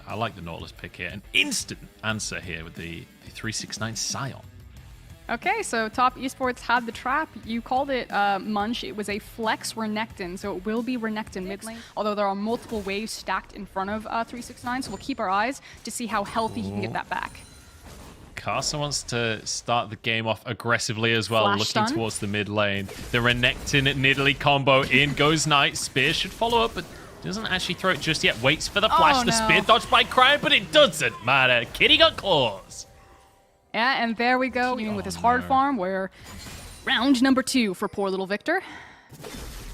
I like the Nautilus pick here. An instant answer here with the 369 Scion. Okay, so Top Esports had the trap. You called it Munch. It was a flex Renekton, so it will be Renekton mid lane, although there are multiple waves stacked in front of 369, so we'll keep our eyes to see how healthy he can get that back. Carson wants to start the game off aggressively as well, Flash looking stun. towards the mid lane. The Renekton Nidalee combo in goes Knight. Spear should follow up, but doesn't actually throw it just yet. Waits for the flash. Oh, the no. spear dodged by Cryon, but it doesn't matter. Kitty got claws. Yeah, and there we go, with his hard farm, where round number 2 for poor little Victor.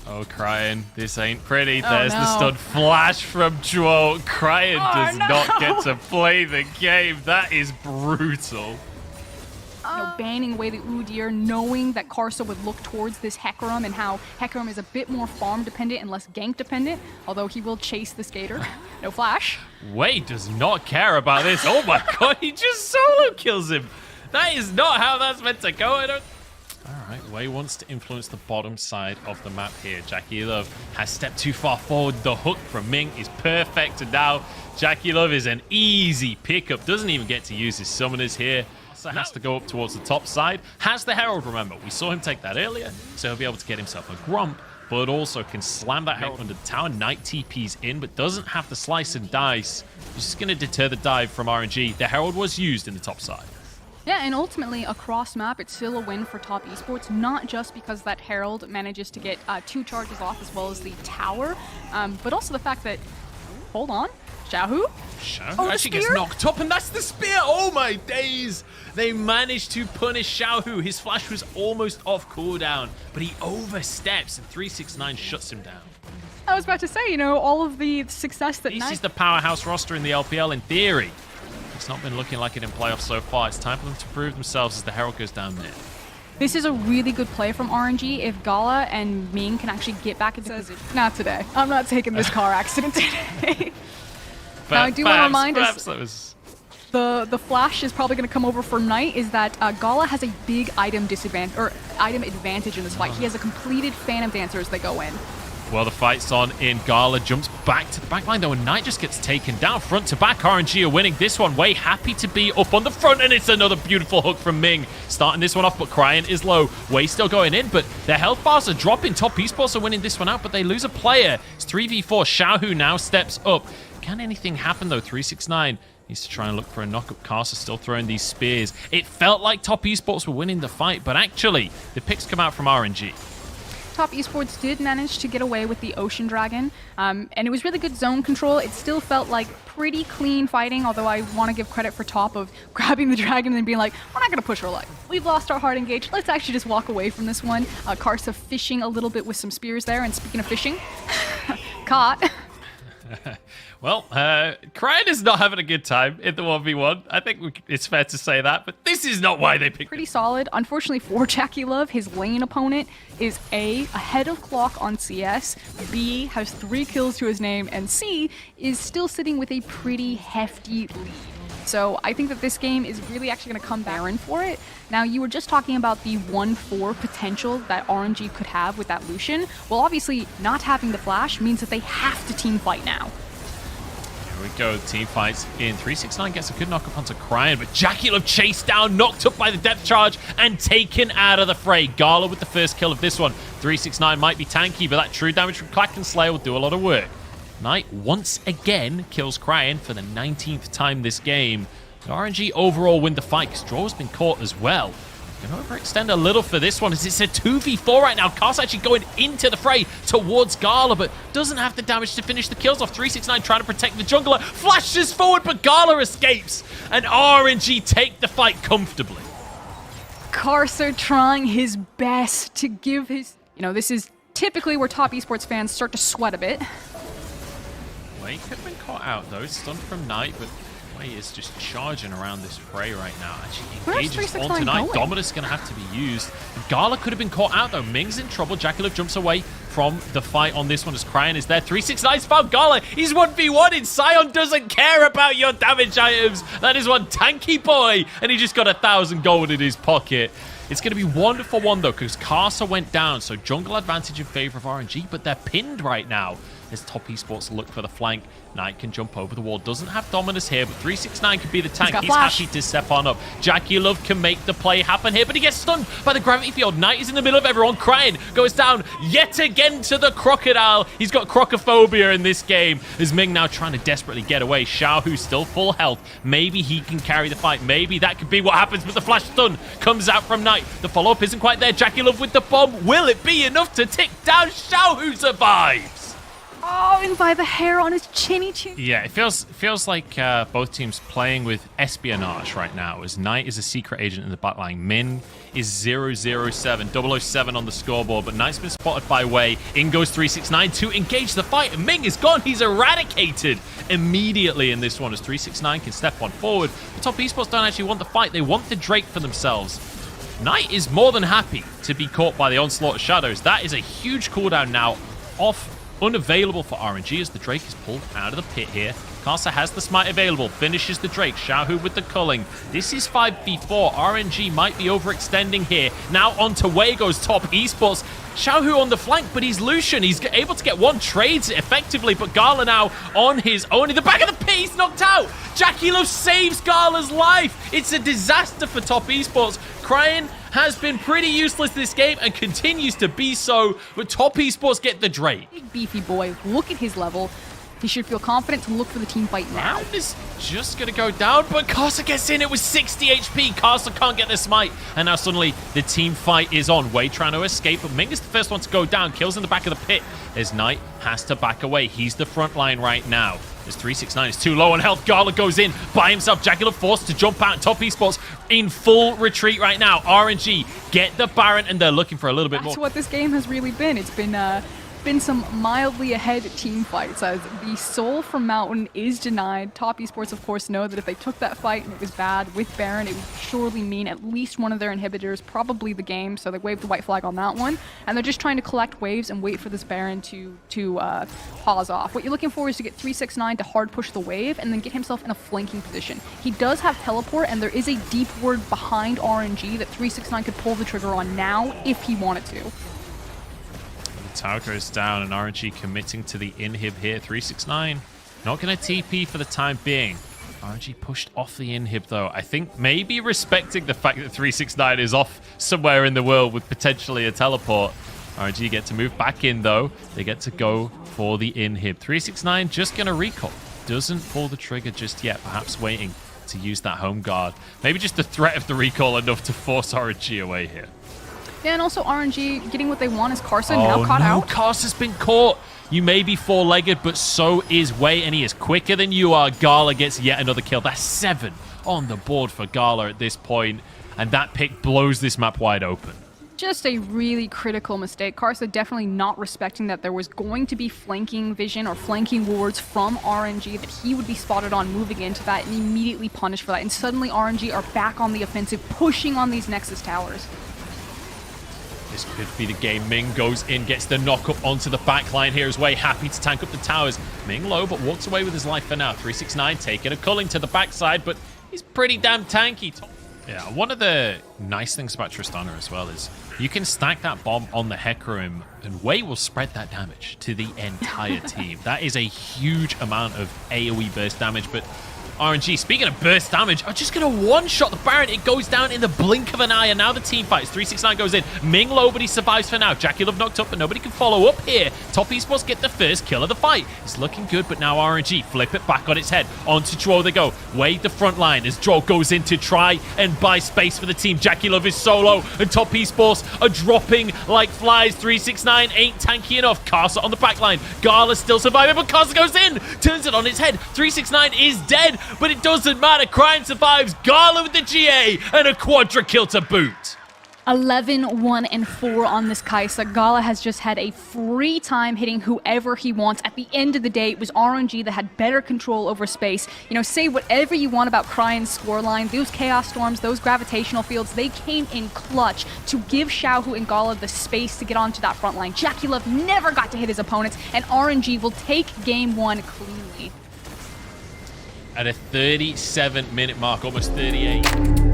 Oh, Cryon, this ain't pretty. Oh, There's the no. stun flash from Joel. Cryon does not get to play the game. That is brutal. Banning away the Udyr, knowing that Karsa would look towards this Hecarim and how Hecarim is a bit more farm dependent and less gank dependent, although he will chase the skater. No flash. Wade does not care about this. Oh my god, he just solo kills him. That is not how that's meant to go. I don't... Alright, Wei wants to influence the bottom side of the map here. Jackie Love has stepped too far forward. The hook from Ming is perfect. And now Jackie Love is an easy pickup. Doesn't even get to use his summoners here. Has to go up towards the top side. Has the Herald, remember. We saw him take that earlier, so he'll be able to get himself a Grump, but also can slam that Herald under the tower. Knight TP's in, but doesn't have the slice and dice. It's just going to deter the dive from RNG. The Herald was used in the top side. Yeah, and ultimately, across map, it's still a win for Top Esports, not just because that Herald manages to get 2 charges off as well as the tower, but also the fact that, hold on, Xiaohu? Xiaohu actually gets knocked up, and that's the spear. Oh my days! They managed to punish Xiaohu. His flash was almost off cooldown, but he oversteps, and 369 shuts him down. I was about to say, all of the success that This is the powerhouse roster in the LPL in theory. It's not been looking like it in playoffs so far. It's time for them to prove themselves as the Herald goes down there. This is a really good play from RNG. If Gala and Ming can actually get back into position. Not today. I'm not taking this car accident today. Now, I do want to remind us, the flash is probably going to come over for Knight, is that Gala has a big item advantage in this fight. He has a completed Phantom Dancer as they go in. Well, the fight's on in. Gala jumps back to the back line, though, and Knight just gets taken down front to back. RNG are winning this one. Way happy to be up on the front, and it's another beautiful hook from Ming. Starting this one off, but Cryon is low. Way still going in, but their health bars are dropping. Top Esports are winning this one out, but they lose a player. It's 3v4. Xiaohu now steps up. Can anything happen, though? 369 needs to try and look for a knock-up. Carsa still throwing these spears. It felt like Top Esports were winning the fight, but actually, the picks come out from RNG. Top Esports did manage to get away with the Ocean Dragon, and it was really good zone control. It still felt like pretty clean fighting, although I want to give credit for Top of grabbing the dragon and being like, we're not going to push our life. We've lost our hard engage. Let's actually just walk away from this one. Karsa fishing a little bit with some spears there, and speaking of fishing, caught. Well, Cryon is not having a good time in the 1v1. I think it's fair to say that, but this is not why they picked Pretty solid. Unfortunately for Jackie Love, his lane opponent is A, ahead of clock on CS, B, has 3 kills to his name, and C, is still sitting with a pretty hefty lead. So I think that this game is really actually going to come barren for it. Now, you were just talking about the 1-4 potential that RNG could have with that Lucian. Well, obviously, not having the flash means that they have to team fight now. Here we go, team fights in. 369 gets a good knock up onto Cryon, but Jackie Love chased down, knocked up by the depth charge, and taken out of the fray. Gala with the first kill of this one. 369 might be tanky, but that true damage from Clack and Slayer will do a lot of work. Knight once again kills Cryon for the 19th time this game. And RNG overall win the fight, because Draw's been caught as well. Going to overextend a little for this one, as it's a 2v4 right now. Car's actually going into the fray towards Gala, but doesn't have the damage to finish the kills off. 369 trying to protect the jungler. Flashes forward, but Gala escapes. And RNG take the fight comfortably. Karsa trying his best to give his... this is typically where Top Esports fans start to sweat a bit. Wei could have been caught out, though. Stunned from Knight, but Wei is just charging around this fray right now. Actually engages onto Knight. Dominus going to have to be used. Gala could have been caught out, though. Ming's in trouble. Jackie Love jumps away from the fight on this one as Cryon is there. 369's found Gala. He's 1v1 in. Sion doesn't care about your damage items. That is one tanky boy, and he just got 1,000 gold in his pocket. It's going to be 1-for-1, though, because Karsa went down, so jungle advantage in favor of RNG, but they're pinned right now. as Top Esports look for the flank. Knight can jump over the wall. Doesn't have Dominus here, but 369 could be the tank. He's happy to step on up. JackeyLove can make the play happen here, but he gets stunned by the gravity field. Knight is in the middle of everyone. Crying goes down yet again to the crocodile. He's got crocophobia in this game. As Ming now trying to desperately get away. Xiao, who's still full health. Maybe he can carry the fight. Maybe that could be what happens, but the flash stun comes out from Knight. The follow-up isn't quite there. JackeyLove with the bomb. Will it be enough to tick down Xiao, who survives? Oh, and by the hair on his chinny chin. Yeah, it feels like both teams playing with espionage right now, as Knight is a secret agent in the backline. Min is 007, 007 on the scoreboard, but Knight's been spotted by Wei. In goes 369 to engage the fight, and Ming is gone. He's eradicated immediately in this one, as 369 can step one forward. But Top Esports don't actually want the fight. They want the Drake for themselves. Knight is more than happy to be caught by the onslaught of shadows. That is a huge cooldown now off, unavailable for RNG, as the Drake is pulled out of the pit here. Karsa has the smite available, finishes the Drake. Xiaohu with the culling. This is 5v4. RNG might be overextending here. Now onto Wei goes Top Esports. Xiaohu on the flank, but he's Lucian. He's able to get one trades effectively, but Gala now on his own. In the back of the pit, he's knocked out. JackeyLove saves Gala's life. It's a disaster for Top Esports. Crying has been pretty useless this game and continues to be so, but Top Esports get the Drake. Big beefy boy, look at his level. He should feel confident to look for the team fight now. Round is just going to go down, but Karsa gets in. It was 60 HP. Karsa can't get the smite. And now suddenly the team fight is on. Wei trying to escape, but Ming is the first one to go down. Kills in the back of the pit as Knight has to back away. He's the front line right now. As 369 is too low on health. Gala goes in by himself. JackeyLove forced to jump out. Top Esports in full retreat right now. RNG get the Baron, and they're looking for a little bit more. That's what this game has really been. It's been some mildly ahead team fights, as the soul from Mountain is denied. Top Esports, of course, know that if they took that fight and it was bad with Baron, it would surely mean at least one of their inhibitors, probably the game, so they waved the white flag on that one. And they're just trying to collect waves and wait for this Baron to pause off. What you're looking for is to get 369 to hard push the wave and then get himself in a flanking position. He does have teleport, and there is a deep ward behind RNG that 369 could pull the trigger on now if he wanted to. Tower goes down, and RNG committing to the inhib here. 369 not going to TP for the time being. RNG pushed off the inhib, though. I think maybe respecting the fact that 369 is off somewhere in the world with potentially a teleport. RNG get to move back in, though. They get to go for the inhib. 369 just going to recall. Doesn't pull the trigger just yet, perhaps waiting to use that home guard. Maybe just the threat of the recall enough to force RNG away here. Yeah, and also RNG getting what they want is Karsa now caught out. Karsa's been caught. You may be four-legged, but so is Wei, and he is quicker than you are. Gala gets yet another kill. That's 7 on the board for Gala at this point, and that pick blows this map wide open. Just a really critical mistake. Karsa definitely not respecting that there was going to be flanking vision or flanking wards from RNG, that he would be spotted on moving into that and immediately punished for that. And suddenly RNG are back on the offensive, pushing on these Nexus towers. This could be the game. Ming goes in, gets the knock up onto the back line here as Wei, happy to tank up the towers. Ming low, but walks away with his life for now. 369 taking a culling to the backside, but he's pretty damn tanky. Yeah, one of the nice things about Tristana as well is you can stack that bomb on the Hecarim, and Wei will spread that damage to the entire team. That is a huge amount of AoE burst damage, but RNG, speaking of burst damage, are just going to one-shot the Baron. It goes down in the blink of an eye, and now the team fights. 369 goes in. Ming low, but he survives for now. JackeyLove knocked up, but nobody can follow up here. Top Esports get the first kill of the fight. It's looking good, but now RNG flip it back on its head. Onto Drow they go. Wade the front line as Drow goes in to try and buy space for the team. JackeyLove is solo, and Top Esports are dropping like flies. 369 ain't tanky enough. Karsa on the back line. Gala's still surviving, but Karsa goes in. Turns it on its head. 369 is dead, but it doesn't matter. Crying survives. Gala with the GA and a quadra kill to boot. 11, 1, and 4 on this Kai'Sa. Gala has just had a free time hitting whoever he wants. At the end of the day, it was RNG that had better control over space. You know, say whatever you want about Cryan's scoreline. Those Chaos Storms, those gravitational fields, they came in clutch to give Xiaohu and Gala the space to get onto that front line. JackeyLove never got to hit his opponents, and RNG will take game 1 cleanly. At a 37-minute mark, almost 38.